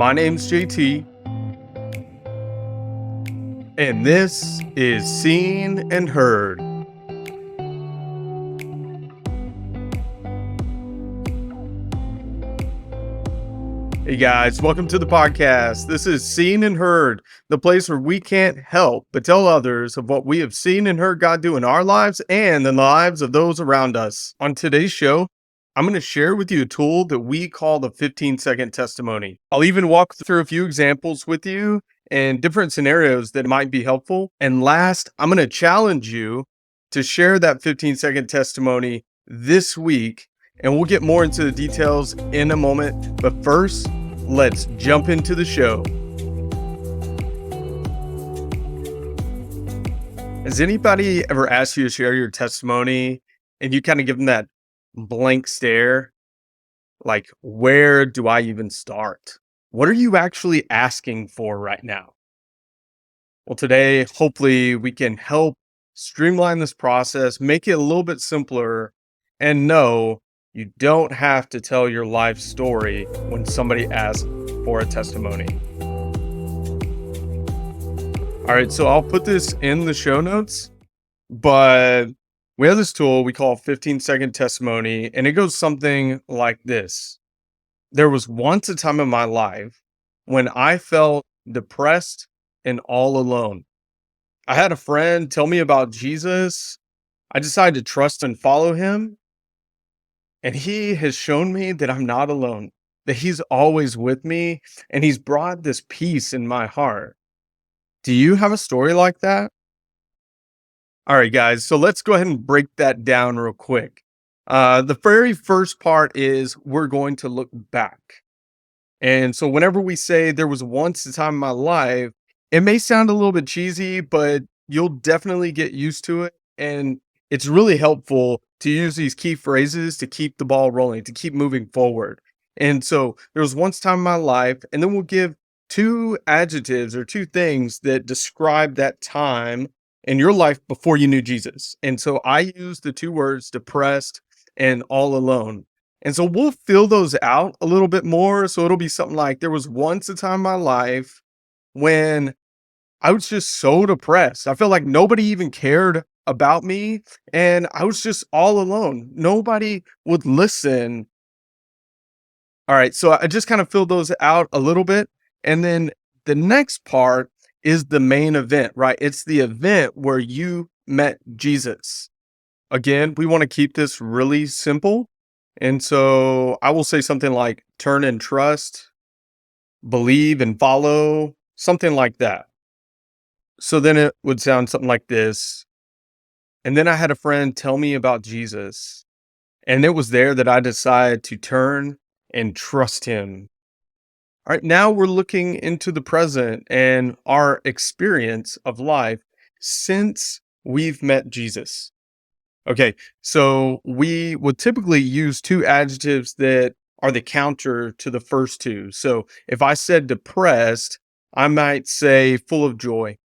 My name's JT, and this is Seen and Heard. Hey guys, welcome to the podcast. This is Seen and Heard, the place where we can't help but tell others of what we have seen and heard God do in our lives and in the lives of those around us. On today's show, I'm going to share with you a tool that we call the 15-second testimony. I'll even walk through a few examples with you and different scenarios that might be helpful. And last, I'm going to challenge you to share that 15-second testimony this week, and we'll get more into the details in a moment. But first, let's jump into the show. Has anybody ever asked you to share your testimony and you kind of give them that blank stare? Like, where do I even start? What are you actually asking for right now? Well, today, hopefully, we can help streamline this process, make it a little bit simpler, and no, you don't have to tell your life story when somebody asks for a testimony. All right, so I'll put this in the show notes, but we have this tool we call 15-second testimony, and it goes something like this. There was once a time in my life when I felt depressed and all alone. I had a friend tell me about Jesus. I decided to trust and follow him. And he has shown me that I'm not alone, that he's always with me, and he's brought this peace in my heart. Do you have a story like that? All right, guys, so let's go ahead and break that down real quick. The very first part is we're going to look back. And so whenever we say there was once a time in my life, it may sound a little bit cheesy, but you'll definitely get used to it. And it's really helpful to use these key phrases to keep the ball rolling, to keep moving forward. And so there was once time in my life, and then we'll give two adjectives or two things that describe that time in your life before you knew Jesus. And so I use the two words depressed and all alone. And so we'll fill those out a little bit more. So it'll be something like there was once a time in my life when I was just so depressed. I felt like nobody even cared about me, and I was just all alone. Nobody would listen. All right, so I just kind of filled those out a little bit. And then the next part is the main event, right? It's the event where you met Jesus. Again, we want to keep this really simple. And so I will say something like turn and trust, believe and follow, something like that. So then it would sound something like this. And then I had a friend tell me about Jesus, and it was there that I decided to turn and trust him. All right, now we're looking into the present and our experience of life since we've met Jesus. Okay, so we would typically use two adjectives that are the counter to the first two. So if I said depressed, I might say full of joy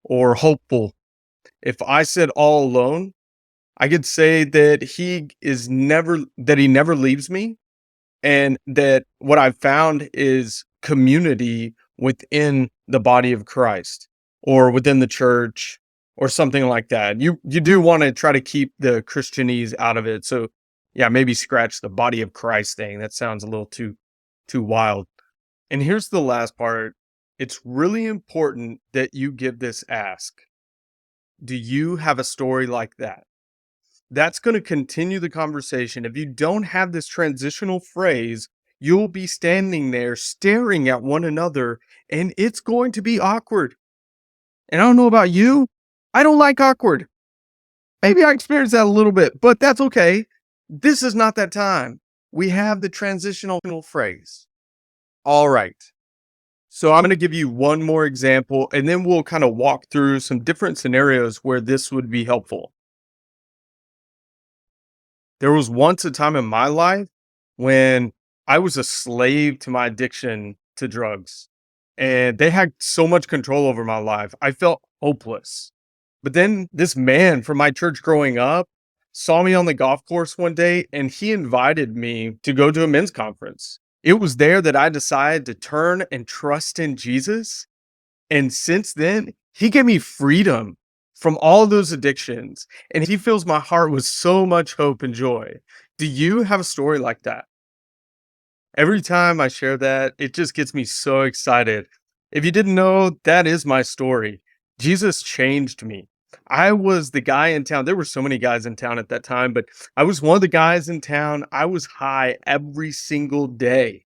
or hopeful. If I said all alone, I could say that he never leaves me, and that what I've found is community within the body of Christ or within the church or something like that. You do want to try to keep the Christianese out of it. So yeah, maybe scratch the body of Christ thing. That sounds a little too wild. And here's the last part. It's really important that you give this ask. Do you have a story like that? That's going to continue the conversation. If you don't have this transitional phrase, you'll be standing there staring at one another, and it's going to be awkward. And I don't know about you, I don't like awkward. Maybe I experienced that a little bit, but that's okay. This is not that time. We have the transitional phrase. All right. So I'm going to give you one more example, and then we'll kind of walk through some different scenarios where this would be helpful. There was once a time in my life when I was a slave to my addiction to drugs, and they had so much control over my life. I felt hopeless. But then this man from my church growing up saw me on the golf course one day, and he invited me to go to a men's conference. It was there that I decided to turn and trust in Jesus. And since then, he gave me freedom from all those addictions, and he fills my heart with so much hope and joy. Do you have a story like that? Every time I share that, it just gets me so excited. If you didn't know, that is my story. Jesus changed me. I was the guy in town. There were so many guys in town at that time, but I was one of the guys in town. I was high every single day.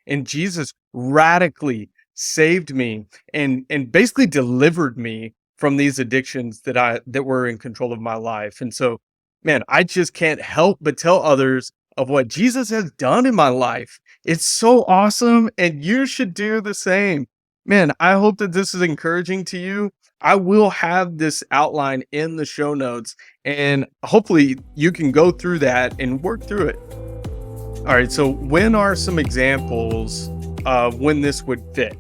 And Jesus radically saved me and basically delivered me from these addictions that were in control of my life. And so, man, I just can't help but tell others of what Jesus has done in my life. It's so awesome, and you should do the same. Man, I hope that this is encouraging to you. I will have this outline in the show notes, and hopefully you can go through that and work through it. All right, so when are some examples of when this would fit?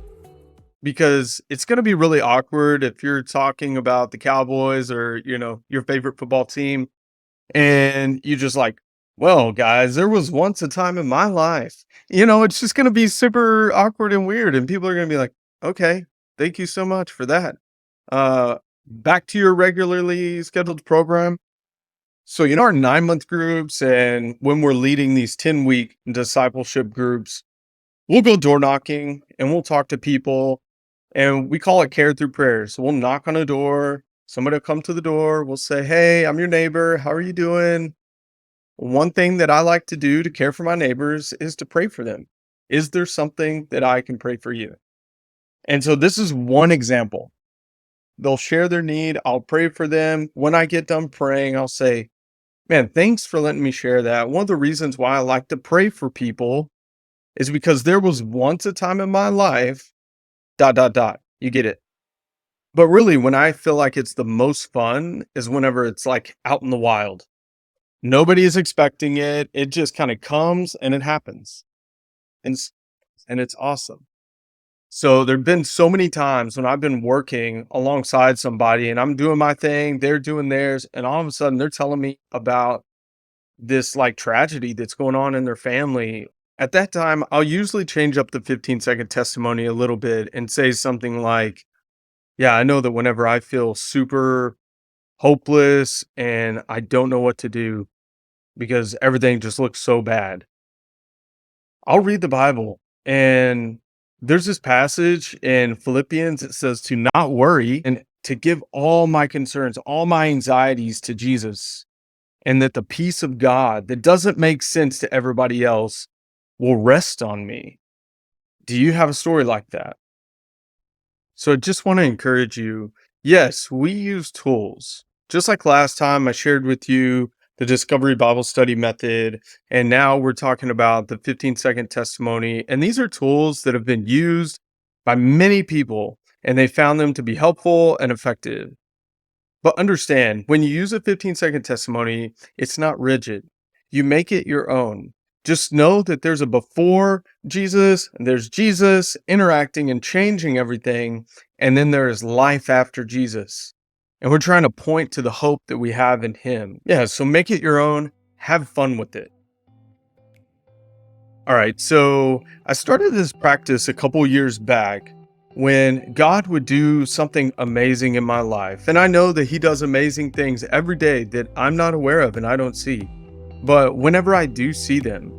Because it's going to be really awkward if you're talking about the Cowboys or, your favorite football team and you just like, well, guys, there was once a time in my life. It's just going to be super awkward and weird and people are going to be like, "Okay, thank you so much for that." Back to your regularly scheduled program. So, our 9-month groups and when we're leading these 10-week discipleship groups, we'll go door knocking and we'll talk to people and we call it care through prayer. So we'll knock on a door, somebody will come to the door, we'll say, "Hey, I'm your neighbor. How are you doing?" One thing that I like to do to care for my neighbors is to pray for them. Is there something that I can pray for you? And so this is one example. They'll share their need. I'll pray for them. When I get done praying, I'll say, "Man, thanks for letting me share that. One of the reasons why I like to pray for people is because there was once a time in my life, dot, dot, dot." You get it. But really, when I feel like it's the most fun is whenever it's like out in the wild. Nobody is expecting it. It just kind of comes and it happens. And, s- and it's awesome. So there've been so many times when I've been working alongside somebody and I'm doing my thing, they're doing theirs, and all of a sudden they're telling me about this like tragedy that's going on in their family. At that time, I'll usually change up the 15-second testimony a little bit and say something like, "Yeah, I know that whenever I feel super hopeless and I don't know what to do because everything just looks so bad, I'll read the Bible." And there's this passage in Philippians that says to not worry and to give all my concerns, all my anxieties to Jesus, and that the peace of God that doesn't make sense to everybody else will rest on me. Do you have a story like that? So I just want to encourage you. Yes, we use tools. Just like last time, I shared with you the Discovery Bible Study method, and now we're talking about the 15-second testimony. And these are tools that have been used by many people, and they found them to be helpful and effective. But understand, when you use a 15-second testimony, it's not rigid. You make it your own. Just know that there's a before Jesus, and there's Jesus interacting and changing everything, and then there is life after Jesus. And we're trying to point to the hope that we have in him. Yeah, so make it your own, have fun with it. All right, so I started this practice a couple years back when God would do something amazing in my life. And I know that he does amazing things every day that I'm not aware of and I don't see. But whenever I do see them,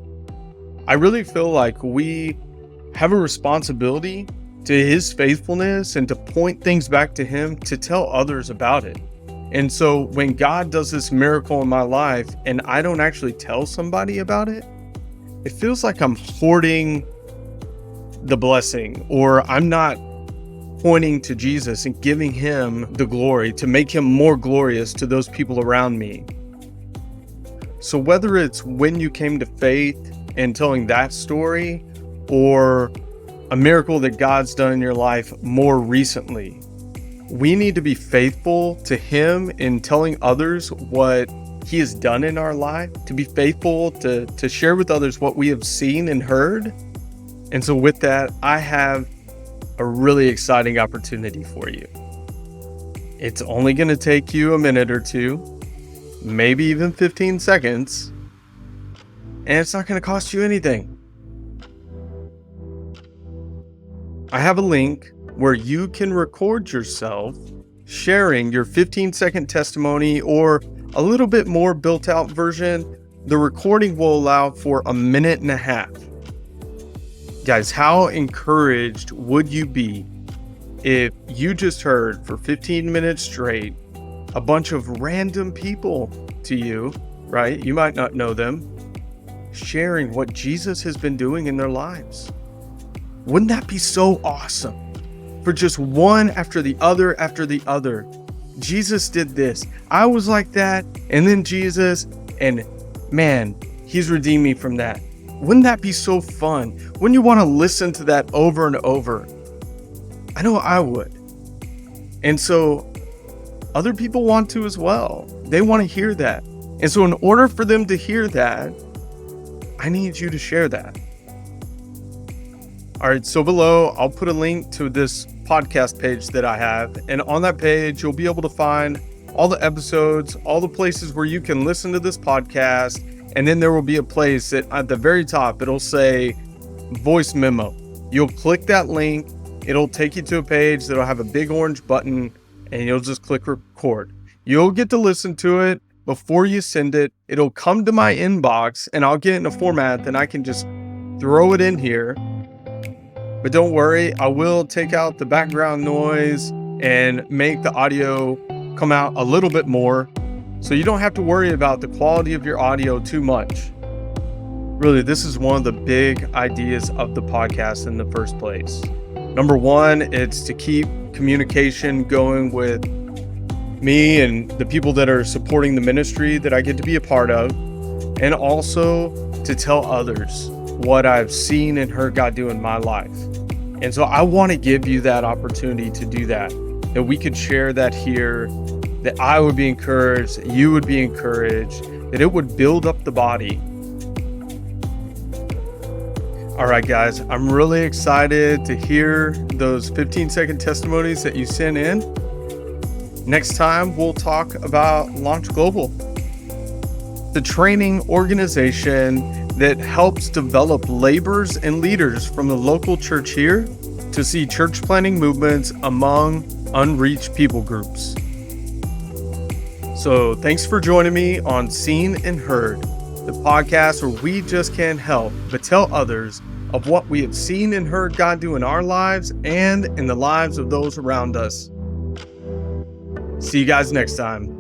I really feel like we have a responsibility to his faithfulness and to point things back to him to tell others about it. And so when God does this miracle in my life and I don't actually tell somebody about it, it feels like I'm hoarding the blessing, or I'm not pointing to Jesus and giving him the glory to make him more glorious to those people around me. So whether it's when you came to faith and telling that story, or a miracle that God's done in your life more recently, we need to be faithful to him in telling others what he has done in our life, to be faithful to share with others what we have seen and heard. And so with that, I have a really exciting opportunity for you. It's only going to take you a minute or two, maybe even 15 seconds, and it's not going to cost you anything. I have a link where you can record yourself sharing your 15-second testimony, or a little bit more built out version. The recording will allow for 1.5 minutes. Guys, how encouraged would you be if you just heard for 15 minutes straight a bunch of random people to you, right? You might not know them, sharing what Jesus has been doing in their lives. Wouldn't that be so awesome? For just one after the other after the other. Jesus did this. I was like that. And then Jesus, and man, he's redeemed me from that. Wouldn't that be so fun? Wouldn't you want to listen to that over and over? I know I would. And so other people want to as well. They want to hear that. And so in order for them to hear that, I need you to share that. All right, so below, I'll put a link to this podcast page that I have. And on that page, you'll be able to find all the episodes, all the places where you can listen to this podcast. And then there will be a place that at the very top, it'll say voice memo. You'll click that link. It'll take you to a page that'll have a big orange button, and you'll just click record. You'll get to listen to it before you send it. It'll come to my inbox, and I'll get it in a format that I can just throw it in here. But don't worry, I will take out the background noise and make the audio come out a little bit more, so you don't have to worry about the quality of your audio too much. Really, this is one of the big ideas of the podcast in the first place. Number one, it's to keep communication going with me and the people that are supporting the ministry that I get to be a part of, and also to tell others what I've seen and heard God do in my life. And so I want to give you that opportunity to do that we could share that here, that I would be encouraged, that you would be encouraged, that it would build up the body. All right, guys, I'm really excited to hear those 15-second testimonies that you sent in. Next time, we'll talk about Launch Global, the training organization that helps develop laborers and leaders from the local church here to see church planting movements among unreached people groups. So thanks for joining me on Seen and Heard, the podcast where we just can't help but tell others of what we have seen and heard God do in our lives and in the lives of those around us. See you guys next time.